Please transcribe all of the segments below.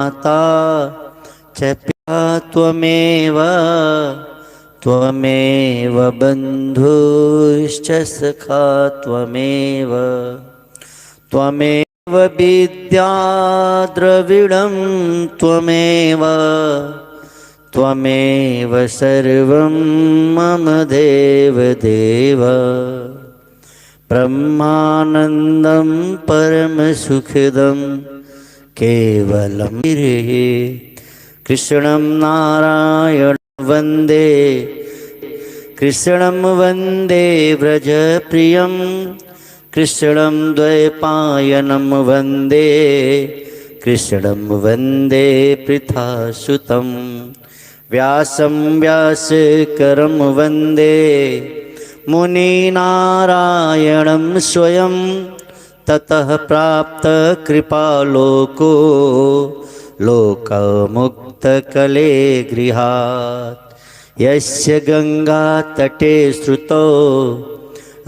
माता च पिता त्वमेव त्वमेव बन्धुश्च सखा त्वमेव त्वमेव विद्या द्रविणं त्वमेव त्वमेव सर्वं मम देवदेव ब्रह्मानन्दं परमसुखदं केवलं कृष्णं नारायणं वन्दे कृष्णं वन्दे व्रजप्रियं कृष्णं द्वैपायनं वन्दे कृष्णं वन्दे पृथासुतं व्यासं व्यासकरं वन्दे मुनिनारायणं स्वयं ततः प्राप्त कृपालोको लोकमुक्तकले गृहात् यस्य गङ्गातटे श्रुतो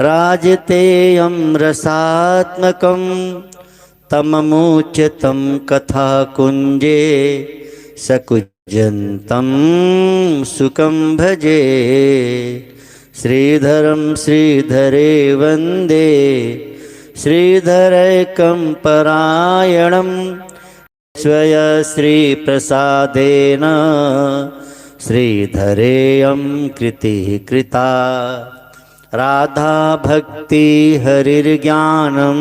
राजतेयं रसात्मकं तममुच्यतं कथाकुञ्जे सकुजन्तं सुखं भजे श्रीधरं श्रीधरे वन्दे श्रीधरैकं परायणं स्वय श्रीप्रसादेन श्रीधरेयं कृतिः कृता राधा भक्ति हरिर्ज्ञानं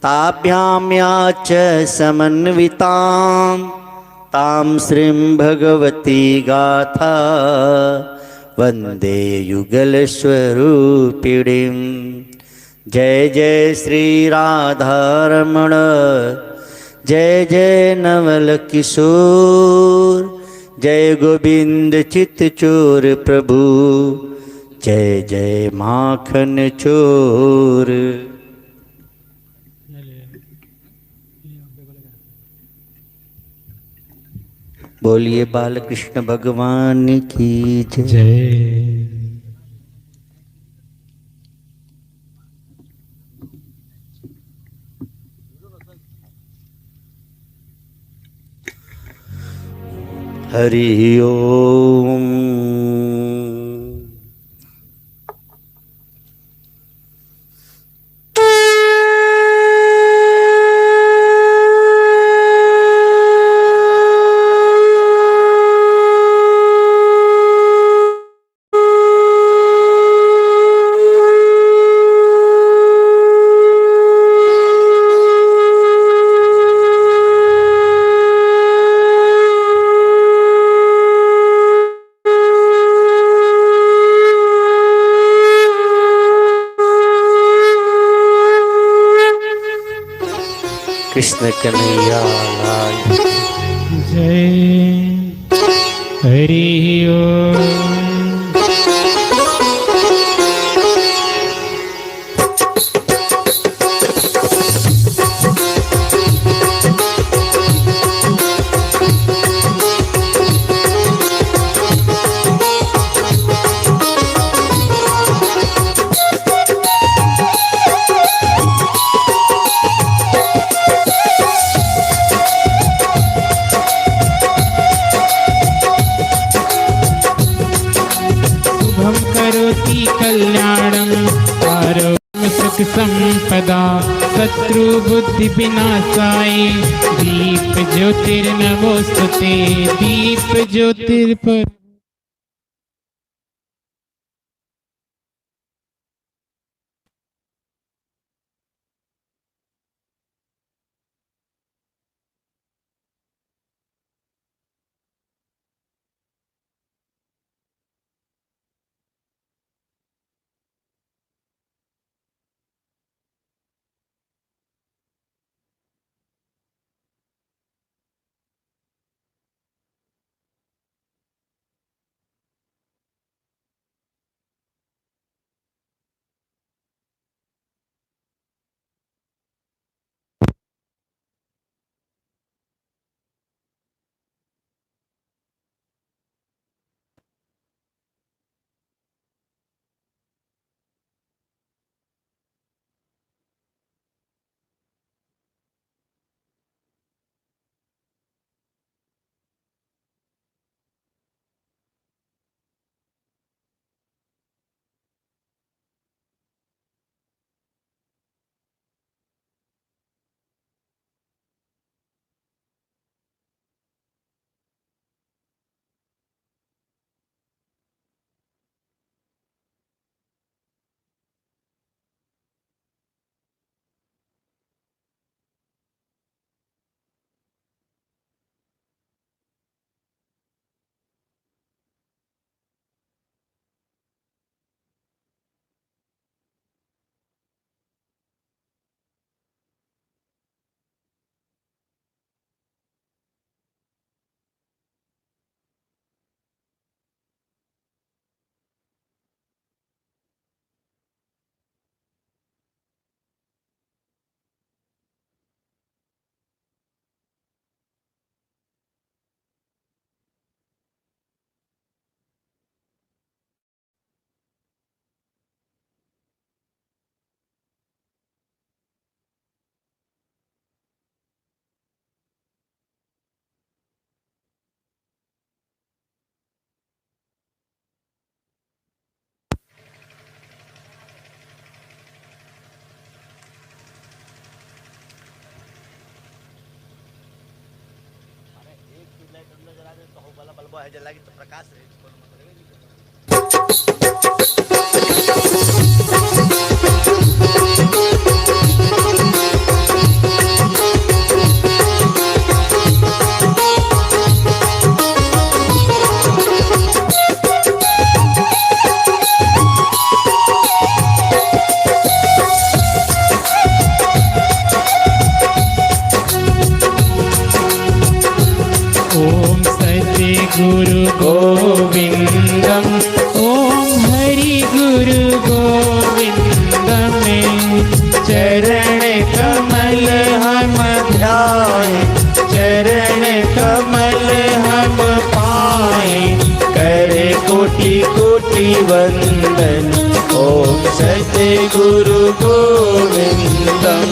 ताभ्यां या च समन्वितां तां श्रीं भगवती गाथा वन्दे युगलस्वरूपिणीं जय जय श्री राधारमण जय जय नवल किशोर जय गोविंद चित्तचोर प्रभु जय जय माखन चोर। बोलिए बालकृष्ण भगवान की जय। हरि ओम। कृष्ण कन्हैया लाल जय। हरि ओम। शुभं करोति कल्याणं आरोग्यं सुख संपदा शत्रुबुद्धिविनाशाय दीप ज्योतिर्नमोस्तुते दीप ज्योतिर्पर। ओम सद्य गुरु गोविंदम, ओम हरि गुरु गोविंदम। चरण कमल हम ध्याए, चरण कमल हम पाए, करे कोटि कोटि वंदन। ओम सद्य गुरु गोविंदम।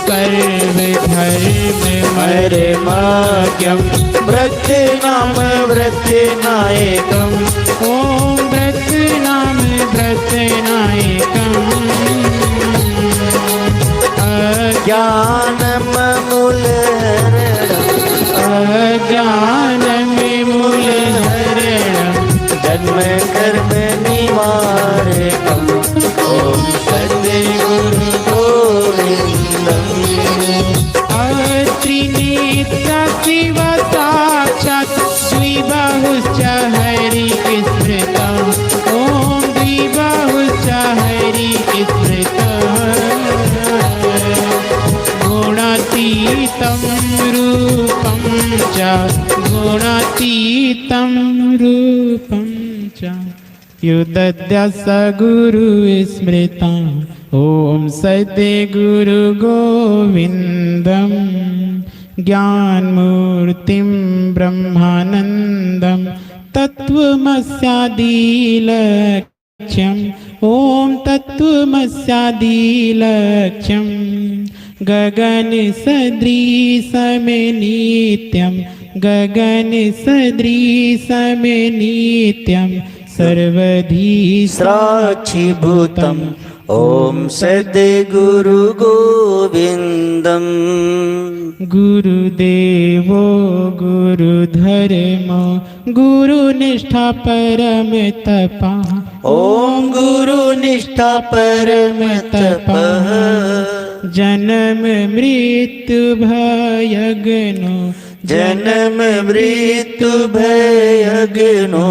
सर्व धर्म मर्माज्ञम, वृत्ति नाम वृत्ति नायकम। ओम वृत्ति नाम वृत्ति नायकम। ज्ञानम मूलहरणम, अज्ञानम मूलहरणम। जन्म कर्म निवारकम। ओम सद्य गुरु गोविंदम। त्रिनेत्र शिव साक्षात्, द्विबाहुश्च हरि स्मृतम्। ओम द्विबाहुश्च हरि स्मृतम्। गुणातीतं रूपं च, गुणातीतं रूपं च, युदद्यस गुरु स्मृतं। ओम सद्य गुरु गोविंदम। ज्ञानमूर्तिं ब्रह्मानंदं, तत्त्वमस्यादिलक्ष्यम्। ओम तत्त्वमस्यादिलक्ष्यम्। गगन सदृशं नित्यं, गगन सदृशं नित्यं, सर्वधी साक्षीभूतम्। ओम सद्य गुरु गोविंदम। गुरुदेवो गुरुधर्मो, गुरुनिष्ठा परम तपः। ओम गुरु निष्ठा परम तपः। जन्म मृत्यु भयग्नो, जन्म मृत्यु भयग्नो,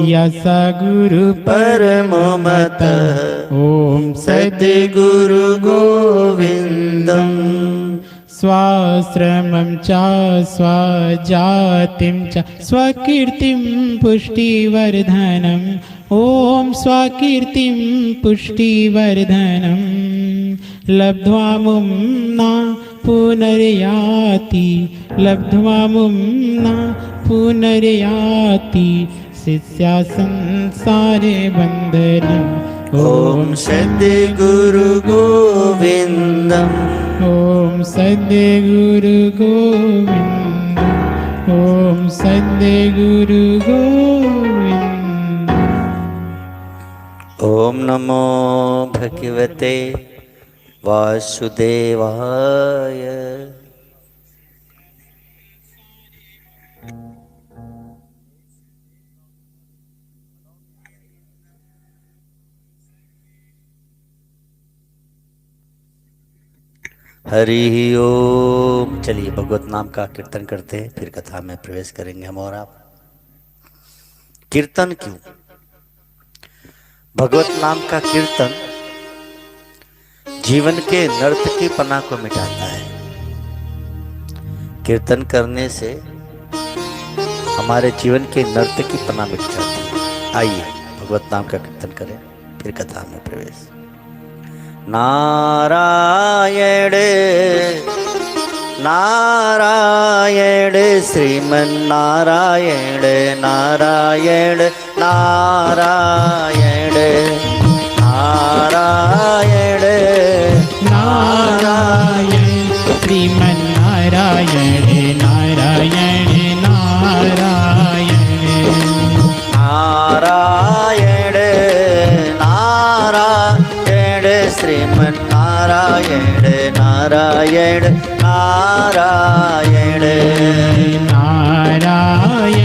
यस गुरु परमो मतः। ओम सद्य गुरु गोविंदम। स्वाश्रमं च स्वजातिं च, स्वकीर्तिं पुष्टिवर्धनम्। ओम स्वकीर्तिं पुष्टिवर्धनम्। लब्ध्वा मुं न पुनर्याति, लब्ध्वा मुं न पुनर्याति, शिष्या संसारे बन्धनम्। ओम सद्य गुरु गोविंदम। ओम सद्य गुरु गोविंदम। ओम सद्य गुरु गोविंदम। ओम नमो भगवते वासुदेवाय। हरि ओम। चलिए भगवत नाम का कीर्तन करते हैं, फिर कथा में प्रवेश करेंगे हम और आप। कीर्तन क्यों? भगवत नाम का कीर्तन जीवन के नर्तकीपना को मिटाता है। कीर्तन करने से हमारे जीवन के नर्तकीपना मिट जाती है। आइए भगवत नाम का कीर्तन करें, फिर कथा में प्रवेश। नारायण नारायण श्रीमन्नारायण नारायण नारायण नारायण नारायण श्रीमन्नारायण नारायण नारायण नारायण नारायण श्रीमन्नारायण नारायण नारायण नारायण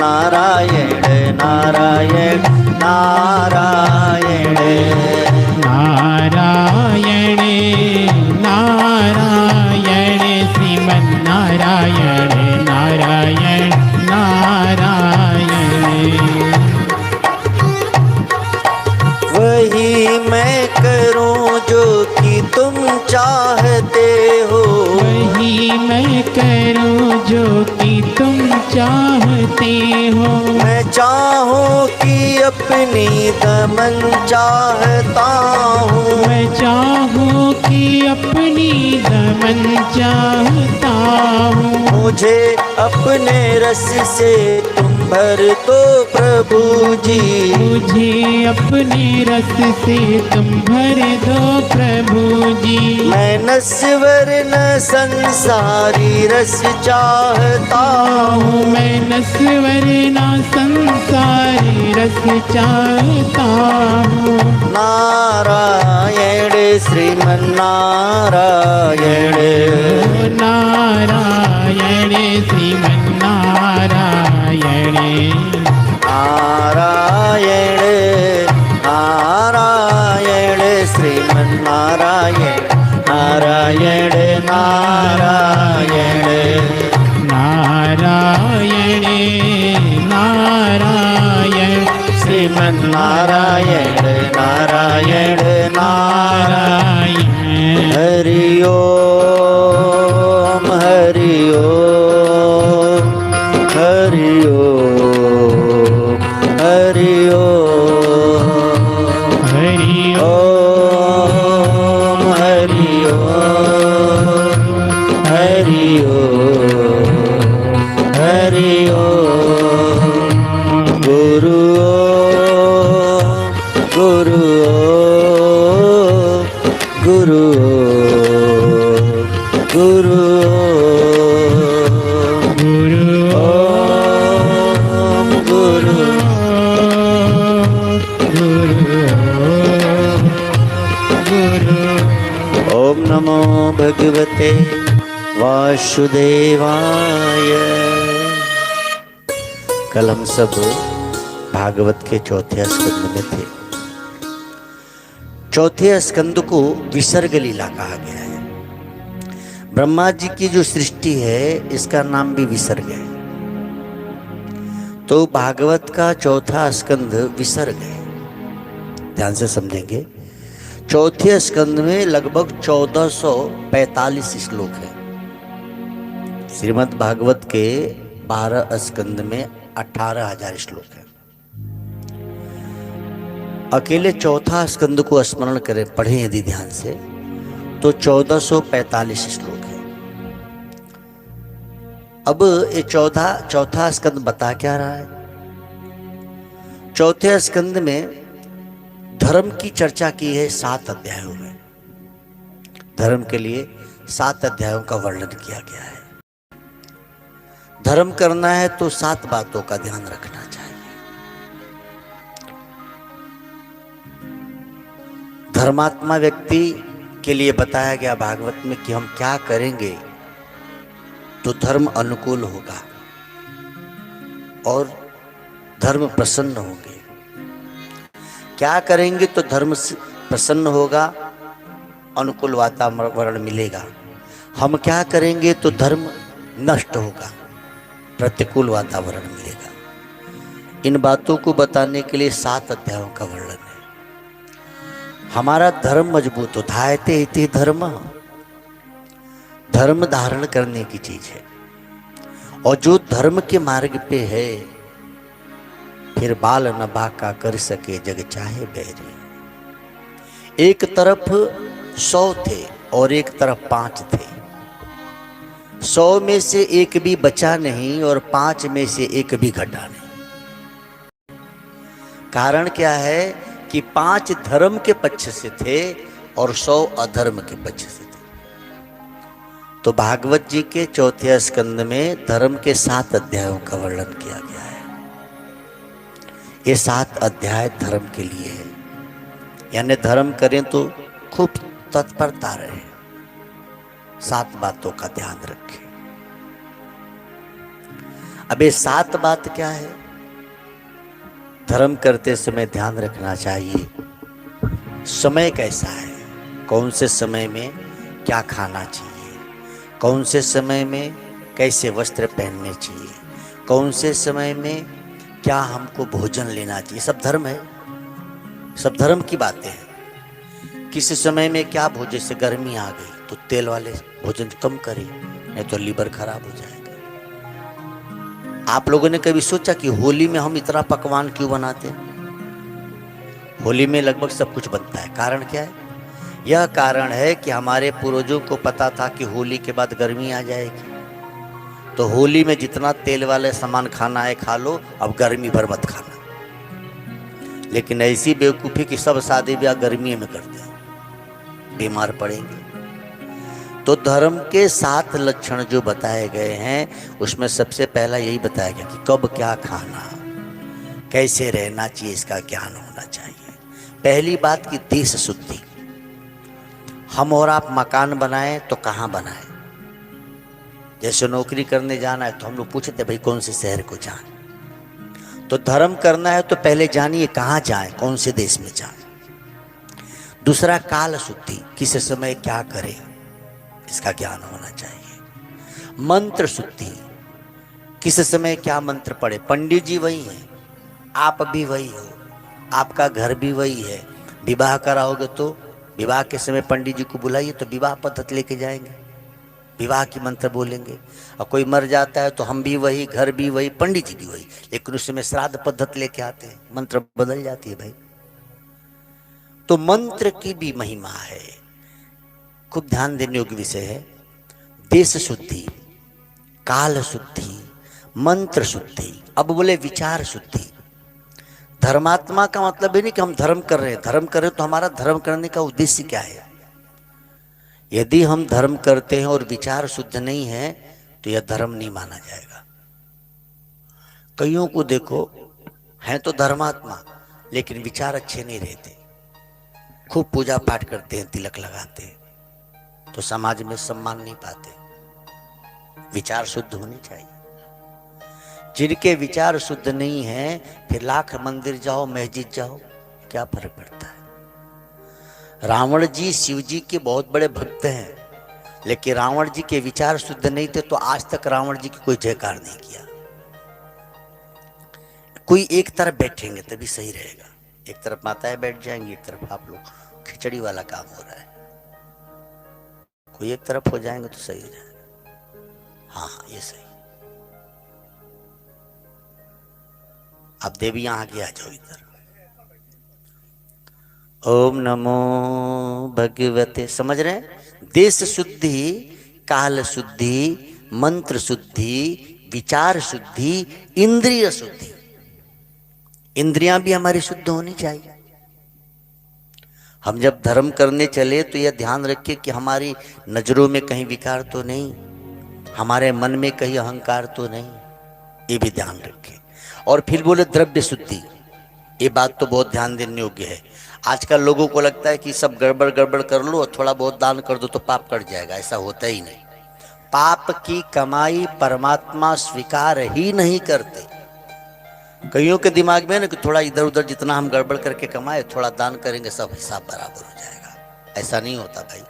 नारायण नारायण नारायण नारायण नारायण श्रीमन्नारायण नारायण नारायण वही मैं करूं जो कि तुम चाहते हो, वही मैं करूं जो कि तुम चाहते हो। मैं चाहूं कि अपनी दमन चाहता हूँ, मैं चाहूं कि अपनी दमन चाहता हूँ। मुझे अपने रस से तुम भर दो प्रभु जी, मुझे अपने रस से तुम भर दो प्रभु जी। मैं नस्वर न संसारी रस चाहता हूँ, मैं नस्वर ना संसारी रस चाहता हूँ। नारायण श्रीमन्नारायण नारायण श्रीमन्नारायण नारायण नारायण श्रीमन्नारायण नारायण नारायण नारायण नारायण श्रीमन्नारायण नारायण नारायण हरि ओम हरि ओम हरि ओम हरि ओम हरि ओम हरि ओम हरि ओम हरि ओम गुरु ओम गुरु ओम गुरु ओम गुरु ओम गुरु ओम गुरु गुरु ओम नमो भगवते वासुदेवाय। कल हम सब भागवत के चौथे स्कंद में थे। चौथे स्कंद को विसर्ग लीला कहा गया है। ब्रह्मा जी की जो सृष्टि है इसका नाम भी विसर्ग है। तो भागवत का चौथा स्कंद विसर्ग है। ध्यान से समझेंगे। चौथे स्कंद में लगभग 1445 श्लोक है। श्रीमद् भागवत के 12 स्कंद में 18,000 श्लोक है। अकेले चौथा स्कंद को स्मरण करें, पढ़ें यदि ध्यान से, तो 1445 श्लोक है। अब ये चौथा स्कंद बता क्या रहा है? चौथे स्कंद में धर्म की चर्चा की है 7 अध्यायों में। धर्म के लिए 7 अध्यायों का वर्णन किया गया है। धर्म करना है तो 7 बातों का ध्यान रखना चाहिए। धर्मात्मा व्यक्ति के लिए बताया गया भागवत में कि हम क्या करेंगे तो धर्म अनुकूल होगा और धर्म प्रसन्न होंगे। क्या करेंगे तो धर्म प्रसन्न होगा, अनुकूल वातावरण मिलेगा। हम क्या करेंगे तो धर्म नष्ट होगा, प्रतिकूल वातावरण मिलेगा। इन बातों को बताने के लिए 7 अध्यायों का वर्णन है। हमारा धर्म मजबूत हो, धायते इति धर्म, धर्म धारण करने की चीज है। और जो धर्म के मार्ग पे है फिर बाल न बाका कर सके जग चाहे बैरी। एक तरफ 100 थे और एक तरफ 5 थे। 100 में से एक भी बचा नहीं और 5 में से एक भी घटा नहीं। कारण क्या है कि 5 धर्म के पक्ष से थे और 100 अधर्म के पक्ष से थे। तो भागवत जी के चौथे स्कंद में धर्म के 7 अध्यायों का वर्णन किया गया है। ये 7 अध्याय धर्म के लिए है, यानी धर्म करें तो खूब तत्परता रहे, 7 बातों का ध्यान रखें। अब ये 7 बात क्या है? धर्म करते समय ध्यान रखना चाहिए समय कैसा है, कौन से समय में क्या खाना चाहिए, कौन से समय में कैसे वस्त्र पहनने चाहिए, कौन से समय में क्या हमको भोजन लेना चाहिए। सब धर्म है, सब धर्म की बातें हैं। किस समय में क्या भोजन, जैसे गर्मी आ गई तो तेल वाले भोजन कम करें, नहीं तो लीवर खराब हो जाएगा। आप लोगों ने कभी सोचा कि होली में हम इतना पकवान क्यों बनाते हैं? होली में लगभग सब कुछ बनता है, कारण क्या है? यह कारण है कि हमारे पूर्वजों को पता था कि होली के बाद गर्मी आ जाएगी, तो होली में जितना तेल वाले सामान खाना है खा लो, अब गर्मी भर मत खाना। लेकिन ऐसी बेवकूफ़ी कि सब शादी ब्याह गर्मी में करते हैं, बीमार पड़ेंगे। तो धर्म के 7 लक्षण जो बताए गए हैं उसमें सबसे पहला यही बताया गया कि कब क्या खाना, कैसे रहना चाहिए, इसका ज्ञान होना चाहिए। पहली बात की देश शुद्धि। हम और आप मकान बनाए तो कहाँ बनाए? जैसे नौकरी करने जाना है तो हम लोग पूछते भाई कौन से शहर को जाए। तो धर्म करना है तो पहले जानिए कहाँ जाए, कौन से देश में जाए। दूसरा काल शुद्धि, किस समय क्या करें, इसका ज्ञान होना चाहिए। मंत्र शुद्धि, किस समय क्या मंत्र पढ़े। पंडित जी वही हैं, आप भी वही हो, आपका घर भी वही है। विवाह कराओगे तो विवाह के समय पंडित जी को बुलाइए तो विवाह पद्धति लेके जाएंगे, विवाह की मंत्र बोलेंगे। और कोई मर जाता है तो हम भी वही, घर भी वही, पंडित जी भी वही, लेकिन उसमें श्राद्ध पद्धति लेके आते हैं, मंत्र बदल जाती है भाई। तो मंत्र की भी महिमा है, खूब ध्यान देने योग्य विषय है। देश शुद्धि, काल शुद्धि, मंत्र शुद्धि। अब बोले विचार शुद्धि। धर्मात्मा का मतलब है नहीं कि हम धर्म कर रहे हैं, धर्म कर रहे हैं तो हमारा धर्म करने का उद्देश्य क्या है। यदि हम धर्म करते हैं और विचार शुद्ध नहीं है तो यह धर्म नहीं माना जाएगा। कईयों को देखो हैं तो धर्मात्मा लेकिन विचार अच्छे नहीं रहते, खूब पूजा पाठ करते हैं, तिलक लगाते हैं, तो समाज में सम्मान नहीं पाते। विचार शुद्ध होने चाहिए। जिनके विचार शुद्ध नहीं है फिर लाख मंदिर जाओ, मस्जिद जाओ, क्या फर्क पड़ता है। रावण जी शिव जी के बहुत बड़े भक्त हैं, लेकिन रावण जी के विचार शुद्ध नहीं थे तो आज तक रावण जी की कोई जयकार नहीं किया। कोई एक तरफ बैठेंगे तभी सही रहेगा, एक तरफ माताएं बैठ जाएंगी, एक तरफ आप लोग, खिचड़ी वाला काम हो रहा है। कोई एक तरफ हो जाएंगे तो सही हो जाएगा। हाँ ये सही। अब देवी आगे आ जाओ इधर। ओम नमो भगवते, समझ रहे हैं? देश शुद्धि, काल शुद्धि, मंत्र शुद्धि, विचार शुद्धि, इंद्रिय शुद्धि। इंद्रियां भी हमारी शुद्ध होनी चाहिए। हम जब धर्म करने चले तो यह ध्यान रखिए कि हमारी नजरों में कहीं विकार तो नहीं, हमारे मन में कहीं अहंकार तो नहीं, ये भी ध्यान रखें। और फिर बोले द्रव्य शुद्धि, ये बात तो बहुत ध्यान देने योग्य है। आजकल लोगों को लगता है कि सब गड़बड़ गड़बड़ कर लो और थोड़ा बहुत दान कर दो तो पाप कट जाएगा, ऐसा होता ही नहीं। पाप की कमाई परमात्मा स्वीकार ही नहीं करते। कईयों के दिमाग में ना कि थोड़ा इधर उधर जितना हम गड़बड़ करके कमाए थोड़ा दान करेंगे सब हिसाब बराबर हो जाएगा, ऐसा नहीं होता भाई।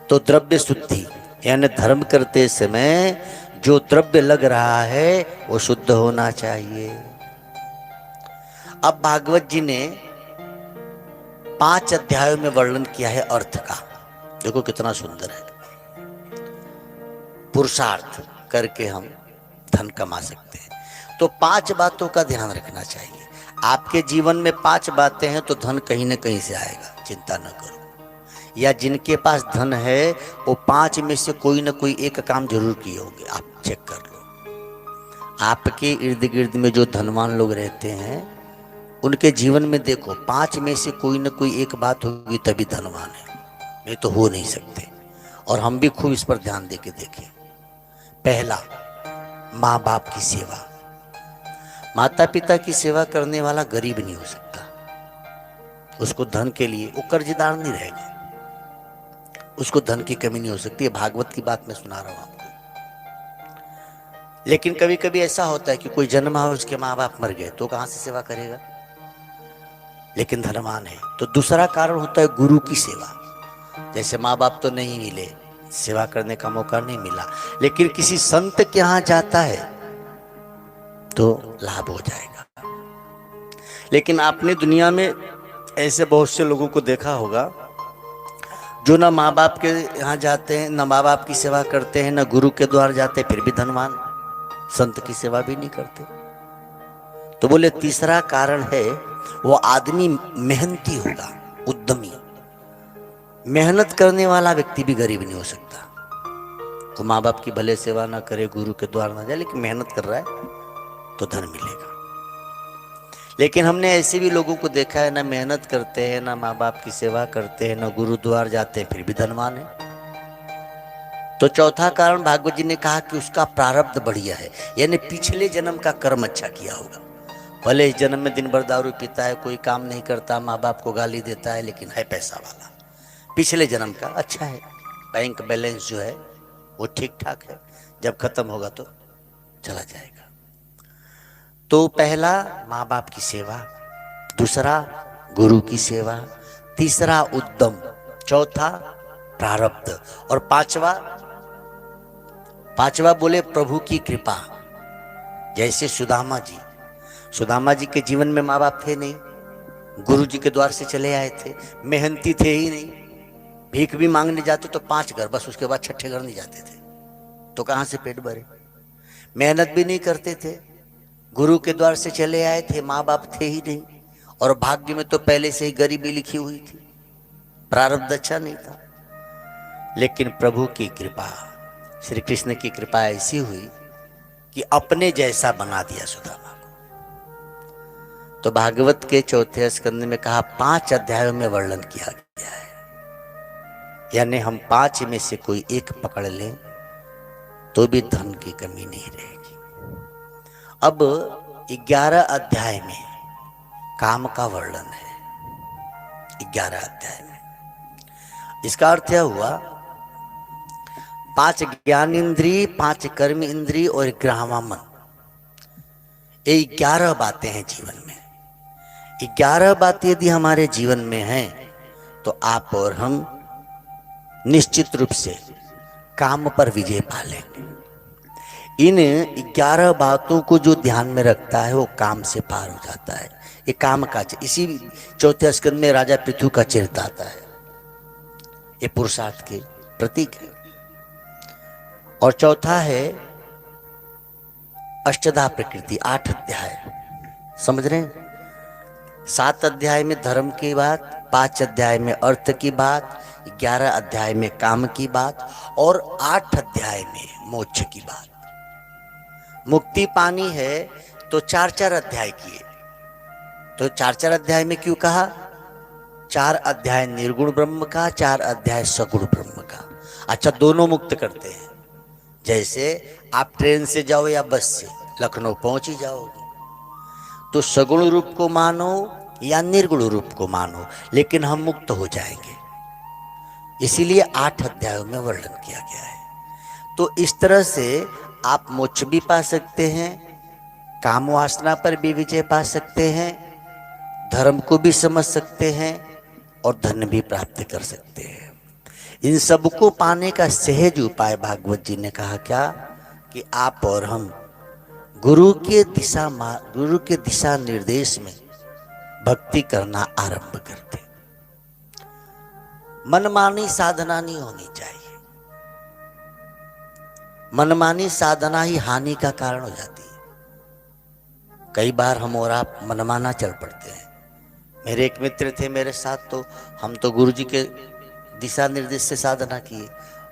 तो द्रव्य शुद्धि यानी धर्म करते समय जो द्रव्य लग रहा है वो शुद्ध होना चाहिए। अब भागवत जी ने 5 अध्यायों में वर्णन किया है अर्थ का, देखो कितना सुंदर है। पुरुषार्थ करके हम धन कमा सकते हैं, तो 5 बातों का ध्यान रखना चाहिए। आपके जीवन में 5 बातें हैं तो धन कहीं ना कहीं से आएगा, चिंता न करो। या जिनके पास धन है वो 5 में से कोई ना कोई एक काम जरूर किए होंगे, आप चेक कर लो। आपके इर्द गिर्द में जो धनवान लोग रहते हैं उनके जीवन में देखो 5 में से कोई ना कोई एक बात होगी तभी धनवान है, नहीं तो हो नहीं सकते। और हम भी खूब इस पर ध्यान देके देखें। पहला, माँ बाप की सेवा। माता पिता की सेवा करने वाला गरीब नहीं हो सकता, उसको धन के लिए वो कर्जदार नहीं रहेगा, उसको धन की कमी नहीं हो सकती। भागवत की बात मैं सुना रहा हूं आपको। लेकिन कभी कभी ऐसा होता है कि कोई जन्मा हो, उसके माँ बाप मर गए, तो कहाँ से सेवा करेगा, लेकिन धनवान है। तो दूसरा कारण होता है गुरु की सेवा। जैसे माँ बाप तो नहीं मिले, सेवा करने का मौका नहीं मिला, लेकिन किसी संत के यहाँ जाता है तो लाभ हो जाएगा। लेकिन आपने दुनिया में ऐसे बहुत से लोगों को देखा होगा जो ना माँ बाप के यहाँ जाते हैं, ना माँ बाप की सेवा करते हैं, ना गुरु के द्वार जाते, फिर भी धनवान, संत की सेवा भी नहीं करते। तो बोले तीसरा कारण है वो आदमी मेहनती होगा, उद्यमी। मेहनत करने वाला व्यक्ति भी गरीब नहीं हो सकता। तो माँ बाप की भले सेवा ना करे, गुरु के द्वार ना जाए, लेकिन मेहनत कर रहा है तो धन मिलेगा। लेकिन हमने ऐसे भी लोगों को देखा है, ना मेहनत करते हैं, ना माँ बाप की सेवा करते हैं, ना गुरुद्वार जाते हैं, फिर भी धनवान है। तो चौथा कारण भागवत जी ने कहा कि उसका प्रारब्ध बढ़िया है, यानी पिछले जन्म का कर्म अच्छा किया होगा। भले इस जन्म में दिन भर दारू पीता है, कोई काम नहीं करता, माँ बाप को गाली देता है, लेकिन है पैसा वाला, पिछले जन्म का अच्छा है, बैंक बैलेंस जो है वो ठीक ठाक है, जब खत्म होगा तो चला जाएगा। तो पहला माँ बाप की सेवा, दूसरा गुरु की सेवा, तीसरा उद्यम, चौथा प्रारब्ध, और पांचवा बोले प्रभु की कृपा। जैसे सुदामा जी के जीवन में माँ बाप थे नहीं, गुरु जी के द्वार से चले आए थे, मेहनती थे ही नहीं, भीख भी मांगने जाते तो 5 घर, बस उसके बाद 6ठे घर नहीं जाते थे, तो कहां से पेट भरे। मेहनत भी नहीं करते थे, गुरु के द्वार से चले आए थे, माँ बाप थे ही नहीं, और भाग्य में तो पहले से ही गरीबी लिखी हुई थी, प्रारब्ध अच्छा नहीं था। लेकिन प्रभु की कृपा, श्री कृष्ण की कृपा ऐसी हुई कि अपने जैसा बना दिया सुदामा को। तो भागवत के चौथे स्कंद में कहा 5 अध्यायों में वर्णन किया गया है, यानी हम 5 में से कोई एक पकड़ लें तो भी धन की कमी नहीं रहेगी। अब 11 अध्याय में काम का वर्णन है, 11 अध्याय में। इसका अर्थ यह हुआ 5 ज्ञान इंद्री, 5 कर्म इंद्री और 11वां मन, ये 11 बातें हैं जीवन में। 11 बातें यदि हमारे जीवन में हैं तो आप और हम निश्चित रूप से काम पर विजय पा लेंगे। इन 11 बातों को जो ध्यान में रखता है वो काम से पार हो जाता है। ये काम का, इसी चौथे स्कंद में राजा पृथु का चरित्र आता है, ये पुरुषार्थ के प्रतीक है। और चौथा है अष्टधा प्रकृति, 8 अध्याय, समझ रहे हैं? 7 अध्याय में धर्म की बात, 5 अध्याय में अर्थ की बात, 11 अध्याय में काम की बात, और 8 अध्याय में मोक्ष की बात। मुक्ति पानी है तो 4-4 अध्याय किए। तो 4-4 अध्याय में क्यों कहा? 4 अध्याय निर्गुण ब्रह्म का, 4 अध्याय सगुण ब्रह्म का। अच्छा, दोनों मुक्त करते हैं। जैसे आप ट्रेन से जाओ या बस से, लखनऊ पहुंच ही जाओगे, तो सगुण रूप को मानो या निर्गुण रूप को मानो, लेकिन हम मुक्त हो जाएंगे। इसीलिए 8 अध्यायों में वर्णन किया गया है। तो इस तरह से आप मोक्ष भी पा सकते हैं, काम वासना पर भी विजय पा सकते हैं, धर्म को भी समझ सकते हैं, और धन भी प्राप्त कर सकते हैं। इन सबको पाने का सहज उपाय भागवत जी ने कहा क्या, कि आप और हम गुरु के दिशा निर्देश में भक्ति करना आरंभ करते। मनमानी साधना नहीं होनी चाहिए। मनमानी साधना ही हानि का कारण हो जाती है। कई बार हम और आप मनमाना चल पड़ते हैं। मेरे एक मित्र थे मेरे साथ, तो हम तो गुरु जी के दिशा निर्देश से साधना किए,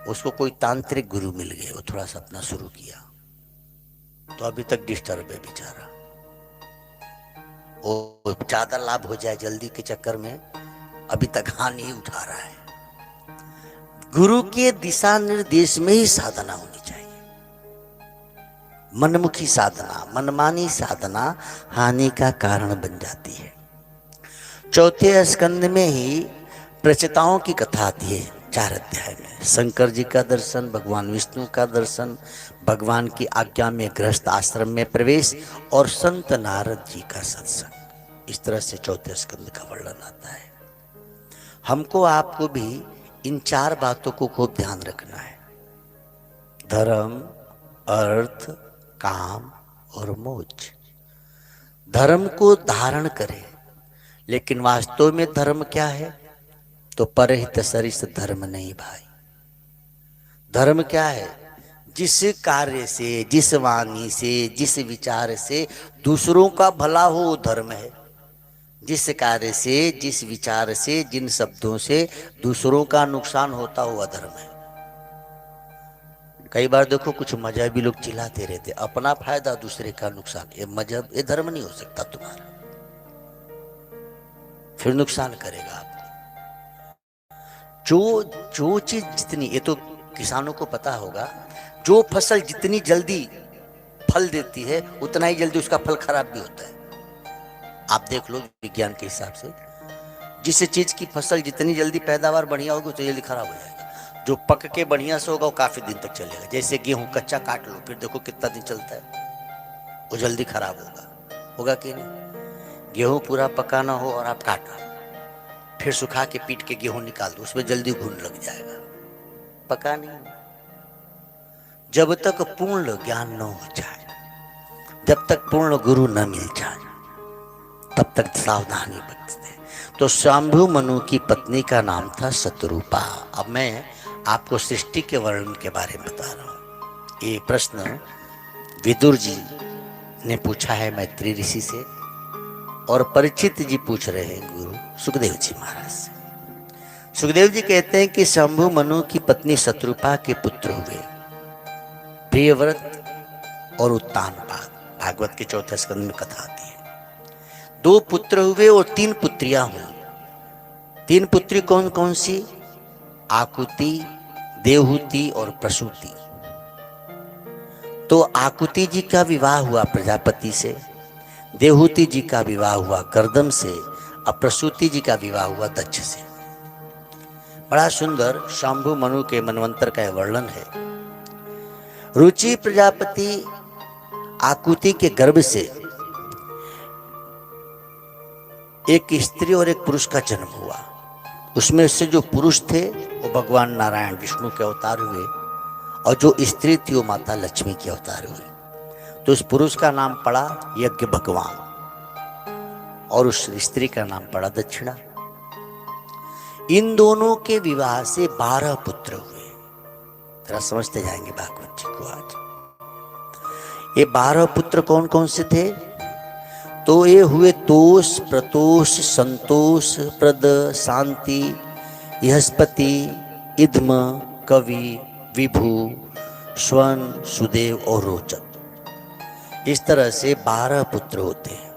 उसको कोई तांत्रिक गुरु मिल गए, वो थोड़ा सा अपना शुरू किया, तो अभी तक डिस्टर्ब है बेचारा। वो ज्यादा लाभ हो जाए जल्दी के चक्कर में अभी तक हानि उठा रहा है। गुरु के दिशा निर्देश में ही साधना होनी चाहिए। मनमुखी साधना, मनमानी साधना हानि का कारण बन जाती है। चौथे स्कंद में ही प्रचेताओं की कथा आती है। 4 अध्याय में शंकर जी का दर्शन, भगवान विष्णु का दर्शन, भगवान की आज्ञा में गृहस्थ आश्रम में प्रवेश और संत नारद जी का सत्संग। इस तरह से 4 स्कंद का वर्णन आता है। हमको आपको भी इन 4 बातों को खूब ध्यान रखना है। धर्म, अर्थ, काम और मोक्ष। धर्म को धारण करें, लेकिन वास्तव में धर्म क्या है? तो परहित सरिस धर्म नहीं भाई। धर्म क्या है? जिस कार्य से, जिस वाणी से, जिस विचार से दूसरों का भला हो वो धर्म है। जिस कार्य से, जिस विचार से, जिन शब्दों से दूसरों का नुकसान होता हुआ धर्म है। कई बार देखो कुछ मजहबी लोग चिल्लाते रहते, अपना फायदा दूसरे का नुकसान। ये मजहब, ये धर्म नहीं हो सकता तुम्हारा, फिर नुकसान करेगा आपको। जो चीज जितनी, ये तो किसानों को पता होगा, जो फसल जितनी जल्दी फल देती है उतना ही जल्दी उसका फल खराब भी होता है। आप देख लो विज्ञान के हिसाब से, जिस चीज की फसल जितनी जल्दी पैदावार बढ़िया होगी उतनी जल्दी खराब हो जाएगा। जो पक के बढ़िया से होगा वो काफी दिन तक चलेगा। जैसे गेहूं कच्चा काट लो, फिर देखो कितना दिन चलता है, वो जल्दी खराब होगा कि नहीं? गेहूं पूरा पका ना हो और आप काटो, फिर सुखा के पीट के गेहूं निकाल दो, उसमें जल्दी घुन लग जाएगा, पका नहीं। जब तक पूर्ण ज्ञान न हो जाए, जब तक पूर्ण गुरु न मिल जाए, तब तक सावधानी बरतते। तो शंभु मनु की पत्नी का नाम था शतरूपा। अब मैं आपको सृष्टि के वर्णन के बारे में बता रहा हूं। ये प्रश्न विदुर जी ने पूछा है मैत्री ऋषि से, और परीक्षित जी पूछ रहे हैं गुरु सुखदेव जी महाराज से। सुखदेव जी कहते हैं कि शंभु मनु की पत्नी शतरूपा के पुत्र हुए, प्रियव्रत और उत्तानपाद। भागवत के 4 स्कंद में कथा आती है। 2 पुत्र हुए और 3 पुत्रियां हुई। 3 पुत्री कौन कौन सी? आकुति, देवहूति और प्रसूति। तो आकुति जी का विवाह हुआ प्रजापति से, देवहूति जी का विवाह हुआ कर्दम से, और प्रसूति जी का विवाह हुआ दक्ष से। बड़ा सुंदर शंभु मनु के मनवंतर का वर्णन है। रुचि प्रजापति आकुति के गर्भ से एक स्त्री और एक पुरुष का जन्म हुआ। उसमें से जो पुरुष थे वो भगवान नारायण विष्णु के अवतार हुए, और जो स्त्री थी वो माता लक्ष्मी के अवतार हुई। तो उस पुरुष का नाम पड़ा यज्ञ भगवान, और उस स्त्री का नाम पड़ा दक्षिणा। इन दोनों के विवाह से 12 पुत्र हुए। जरा समझते जाएंगे भागवत जी को आज। ये 12 पुत्र कौन कौन से थे? तो ये हुए तोष, प्रतोष, संतोष, प्रद, शांति, यहस्पति, इद्म, कवि, विभु, स्वन, सुदेव और रोचक। इस तरह से 12 पुत्र होते हैं।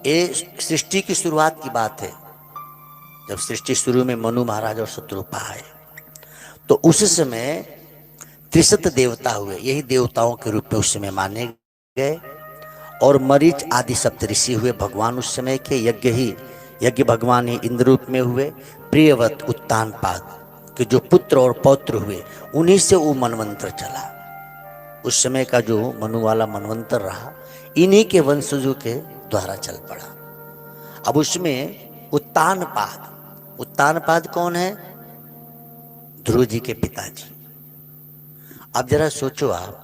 ये सृष्टि की शुरुआत की बात है। जब सृष्टि शुरू में मनु महाराज और शतरूपा आए, तो उस समय 63 देवता हुए। यही देवताओं के रूप में उस समय माने गए। और मरीच आदि सप्तऋषि हुए भगवान उस समय के। यज्ञ भगवान ही इंद्र रूप में हुए। प्रियव्रत, उत्तानपाद के जो पुत्र और पौत्र हुए, उन्हीं से वो मनवंतर चला। उस समय का जो मनु वाला मनवंतर रहा, इन्हीं के वंशजों के द्वारा चल पड़ा। अब उसमें उत्तानपाद कौन है? ध्रुव जी के पिताजी। अब जरा सोचो आप,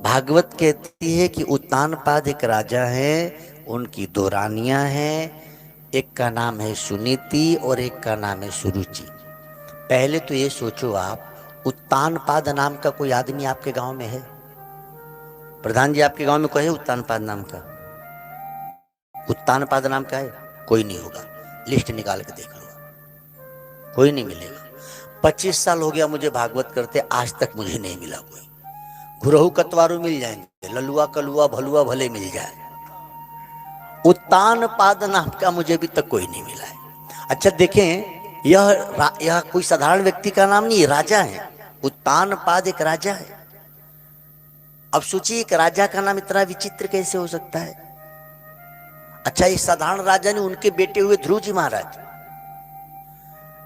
भागवत कहती है कि उत्तानपाद एक राजा है, उनकी 2 रानियां हैं। एक का नाम है सुनीति और एक का नाम है सुरुचि। पहले तो ये सोचो आप, उत्तानपाद नाम का कोई आदमी आपके गांव में है? प्रधान जी, आपके गांव में कोई है उत्तानपाद नाम का? उत्तानपाद नाम का है? कोई नहीं होगा। लिस्ट निकाल के देख लो, कोई नहीं मिलेगा। 25 साल हो गया मुझे भागवत करते, आज तक मुझे नहीं मिला कोई। घुरहु कतवारू मिल जाएंगे, ललुआ कलुआ भलुआ भले मिल जाए, उत्तानपाद नाम का मुझे अभी तक कोई नहीं मिला है। अच्छा देखें, यह कोई साधारण व्यक्ति का नाम नहीं, राजा है। उत्तानपाद एक राजा है। अब सोचिए, एक राजा का नाम इतना विचित्र कैसे हो सकता है? अच्छा, इस साधारण राजा ने उनके बेटे हुए ध्रुव जी महाराज।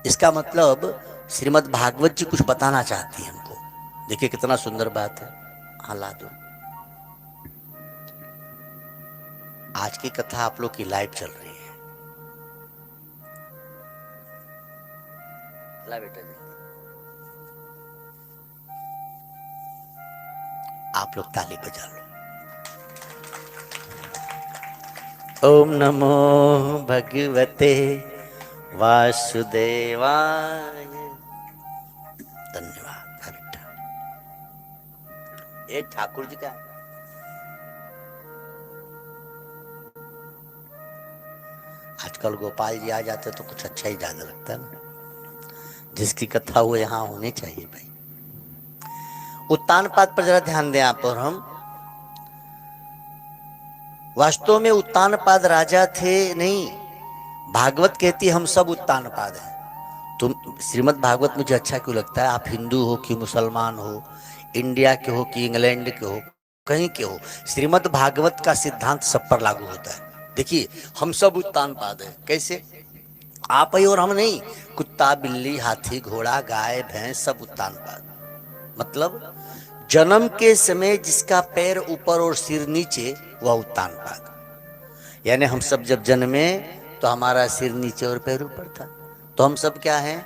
इसका मतलब श्रीमद् भागवत जी कुछ बताना चाहती है हमको। देखिए कितना सुंदर बात है। हाँ ला दो। आज की कथा आप लोग की लाइव चल रही है। ला बेटा जी, आप लोग ताली बजा लो। ओम नमो भगवते वासुदेवाय। धन्यवाद बेटा। ये ठाकुर जी का है। आजकल गोपाल जी आ जाते तो कुछ अच्छा ही ज्यादा लगता है ना। जिसकी कथा वो यहाँ होनी चाहिए भाई। उत्तान पाद पर जरा ध्यान दें आप और हम। वास्तव में उत्तान पाद राजा थे नहीं, भागवत कहती हम सब उत्तान पाद हैं। तुम श्रीमद् भागवत मुझे अच्छा क्यों लगता है, आप हिंदू हो कि मुसलमान हो, इंडिया के हो कि इंग्लैंड के हो, कहीं के हो, श्रीमद् भागवत का सिद्धांत सब पर लागू होता है। देखिए हम सब उत्तान पाद हैं। कैसे? आप ही और हम नहीं, कुत्ता बिल्ली हाथी घोड़ा गाय भैंस सब उत्तान पाद। मतलब जन्म के समय जिसका पैर ऊपर और सिर नीचे वह उत्तान पाद। यानी हम सब जब जन्मे तो हमारा सिर नीचे और पैर ऊपर था, तो हम सब क्या हैं?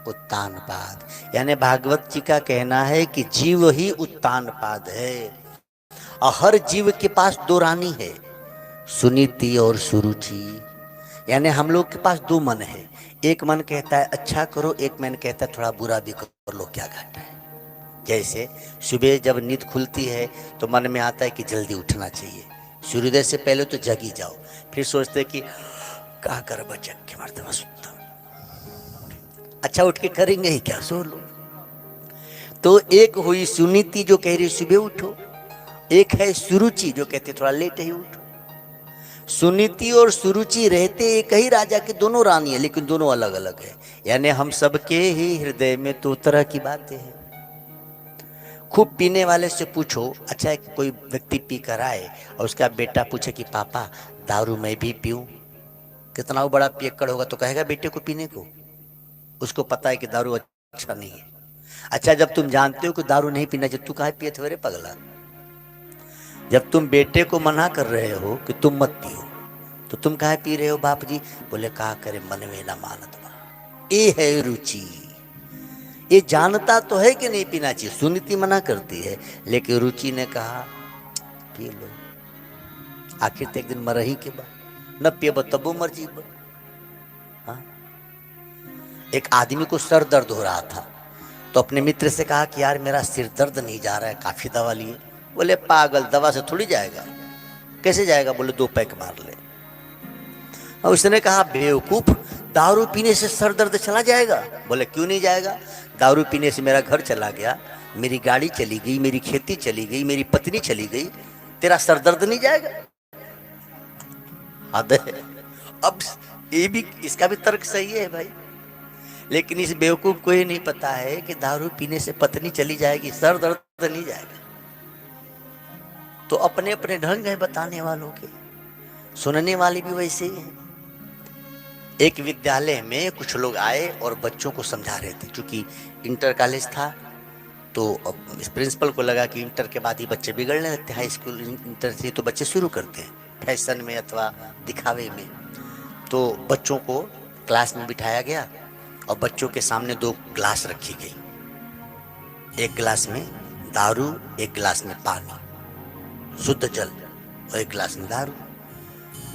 उत्तान पाद। यानी भागवत जी का कहना है कि जीव ही उत्तान पाद है। और हर जीव के पास दो रानी है, सुनीति और सुरुचि। यानी हम लोग के पास दो मन है। एक मन कहता है अच्छा करो, एक मन कहता है थोड़ा बुरा भी कर लो, क्या घाटा है। जैसे सुबह जब नींद खुलती है तो मन में आता है कि जल्दी उठना चाहिए, सूर्योदय से पहले तो जग ही जाओ। फिर सोचते कि क्या कर जग के मरते सुनता। अच्छा उठ के करेंगे ही क्या, सो लो। तो एक हुई सुनीति जो कह रही सुबह उठो, एक है सुरुचि जो कहते थोड़ा लेट ही उठो। सुनीति और सुरुचि रहते एक ही राजा की दोनों रानी है, लेकिन दोनों अलग अलग है। यानी हम सबके ही हृदय में तो तरह की बातें हैं। खूब पीने वाले से पूछो, अच्छा कोई व्यक्ति पी कर आए और उसका बेटा पूछे कि पापा दारू मैं भी पीऊं, कितना वो बड़ा पियक्कड़ होगा तो कहेगा बेटे को पीने को। उसको पता है कि दारू अच्छा नहीं है। अच्छा जब तुम जानते हो कि दारू नहीं पीना चाहिए, तू काहे पिए थे पगला? जब तुम बेटे को मना कर रहे हो कि तुम मत पियो, तो तुम काहे पी रहे हो बाप जी? बोले का करे मन में ना मानत बा। ये है रुचि। ये जानता तो है कि नहीं पीना चाहिए, सुनीति मना करती है, लेकिन रुचि ने कहा पी लो, आखिर तो एक दिन मर ही के बाद न पिए तबो मर जी। हाँ? एक आदमी को सर दर्द हो रहा था तो अपने मित्र से कहा कि यार मेरा सिर दर्द नहीं जा रहा है, काफी दवा लिए। बोले पागल, दवा से थोड़ी जाएगा। कैसे जाएगा? बोले 2 पैक मार ले। और उसने कहा बेवकूफ, दारू पीने से सर दर्द चला जाएगा? बोले क्यों नहीं जाएगा? दारू पीने से मेरा घर चला गया, मेरी गाड़ी चली गई, मेरी खेती चली गई, मेरी पत्नी चली गई, तेरा सर दर्द नहीं जाएगा? अब ये भी, इसका भी तर्क सही है भाई, लेकिन इस बेवकूफ को ये नहीं पता है कि दारू पीने से पत्नी चली जाएगी, सर दर्द नहीं जाएगा। तो अपने अपने ढंग है बताने वालों के, सुनने वाले भी वैसे ही हैं। एक विद्यालय में कुछ लोग आए और बच्चों को समझा रहे थे। क्योंकि इंटर कॉलेज था तो इस प्रिंसिपल को लगा कि इंटर के बाद ही बच्चे बिगड़ने लगते, हाई स्कूल इंटर से तो बच्चे शुरू करते हैं फैशन में अथवा दिखावे में। तो बच्चों को क्लास में बिठाया गया और बच्चों के सामने 2 ग्लास रखी गई। एक गिलास में दारू, एक गिलास में पानी शुद्ध जल, और एक गिलास में दारू।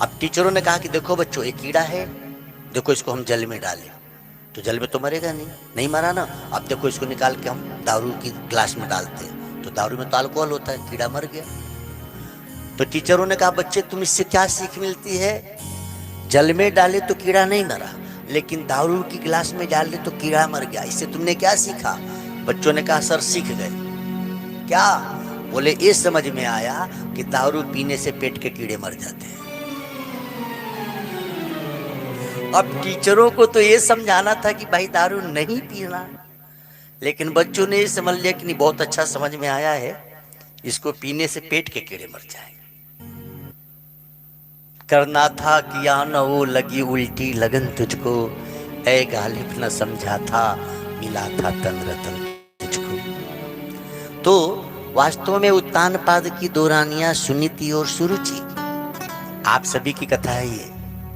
अब टीचरों ने कहा कि देखो बच्चों, एक कीड़ा है, देखो इसको हम जल में डालें तो जल में तो मरेगा नहीं मरा ना। अब देखो इसको निकाल के हम दारू की ग्लास में डालते हैं तो दारू में तो अल्कोहल होता है, कीड़ा मर गया। तो टीचरों ने कहा बच्चे तुम इससे क्या सीख मिलती है? जल में डाले तो कीड़ा नहीं मरा, लेकिन दारू की गिलास में डाले तो कीड़ा मर गया, इससे तुमने क्या सीखा? बच्चों ने कहा सर सीख गए। क्या? बोले ये समझ में आया कि दारू पीने से पेट के कीड़े मर जाते हैं। अब टीचरों को तो ये समझाना था कि भाई दारू नहीं पीना, लेकिन बच्चों ने ये समझ लिया कि नहीं बहुत अच्छा समझ में आया है, इसको पीने से पेट के कीड़े मर जाएंगे। करना था किया न वो लगी उल्टी लगन तुझको, ऐ गालिब न समझा था, मिला था तन रतन तुझको। तो वास्तव में उत्तान पाद की दो रानियां सुनीति और सुरुचि, आप सभी की कथा है ये।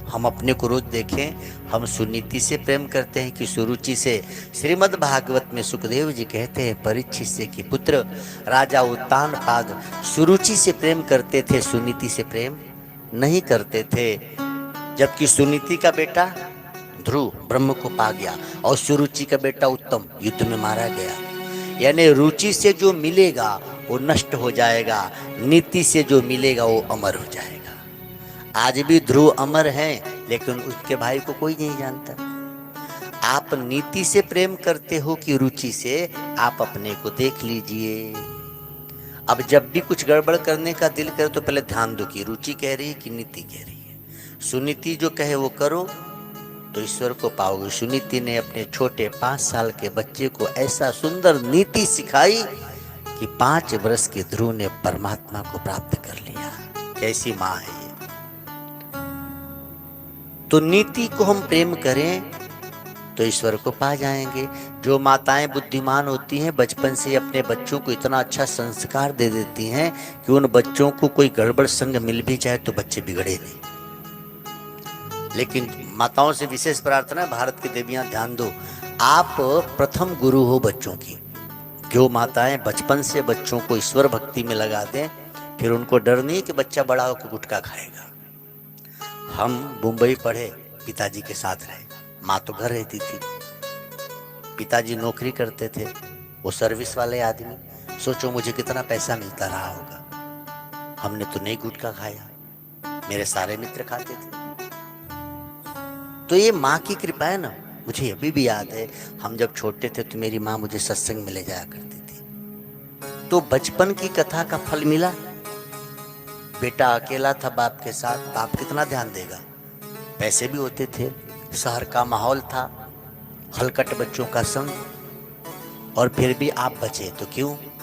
हम अपने को रोज देखें, हम सुनीति से प्रेम करते हैं कि सुरुचि से। श्रीमद् भागवत में सुखदेव जी कहते हैं परीक्षित से कि पुत्र, राजा उत्तान पाद सुरुचि से प्रेम करते थे, सुनीति से प्रेम नहीं करते थे। जबकि सुनीति का बेटा ध्रुव ब्रह्म को पा गया और सुरुचि का बेटा उत्तम युद्ध में मारा गया। यानी रुचि से जो मिलेगा वो नष्ट हो जाएगा, नीति से जो मिलेगा वो अमर हो जाएगा। आज भी ध्रुव अमर है, लेकिन उसके भाई को कोई नहीं जानता। आप नीति से प्रेम करते हो कि रुचि से, आप अपने को देख लीजिए। अब जब भी कुछ गड़बड़ करने का दिल करे तो पहले ध्यान दो कि रुचि कह रही है कि नीति कह रही है। सुनीति जो कहे वो करो तो ईश्वर को पाओगे। सुनीति ने अपने छोटे 5 साल के बच्चे को ऐसा सुंदर नीति सिखाई कि 5 वर्ष के ध्रुव ने परमात्मा को प्राप्त कर लिया। कैसी माँ है ये। तो नीति को हम प्रेम करें तो ईश्वर को पा जाएंगे। जो माताएं बुद्धिमान होती हैं बचपन से अपने बच्चों को इतना अच्छा संस्कार दे देती हैं कि उन बच्चों को कोई गड़बड़ संग मिल भी जाए तो बच्चे बिगड़े नहीं। लेकिन माताओं से विशेष प्रार्थना है, भारत की देवियां ध्यान दो, आप प्रथम गुरु हो बच्चों की। जो माताएं बचपन से बच्चों को ईश्वर भक्ति में लगा दें, फिर उनको डर नहीं कि बच्चा बड़ा होकर गुटखा खाएगा। हम मुंबई पढ़े, पिताजी के साथ रहे, माँ तो घर रहती थी, पिताजी नौकरी करते थे, वो सर्विस वाले आदमी। सोचो मुझे कितना पैसा मिलता रहा होगा। हमने तो नहीं गुटखा खाया, मेरे सारे मित्र खाते थे। तो ये माँ की कृपा है ना। मुझे अभी भी याद है, हम जब छोटे थे तो मेरी माँ मुझे सत्संग में ले जाया करती थी। तो बचपन की कथा का फल मिला। बेटा अकेला था बाप के साथ, बाप कितना ध्यान देगा। पैसे भी होते थे, शहर का माहौल था, हलकट बच्चों का संग, और फिर भी आप बचे तो क्यों।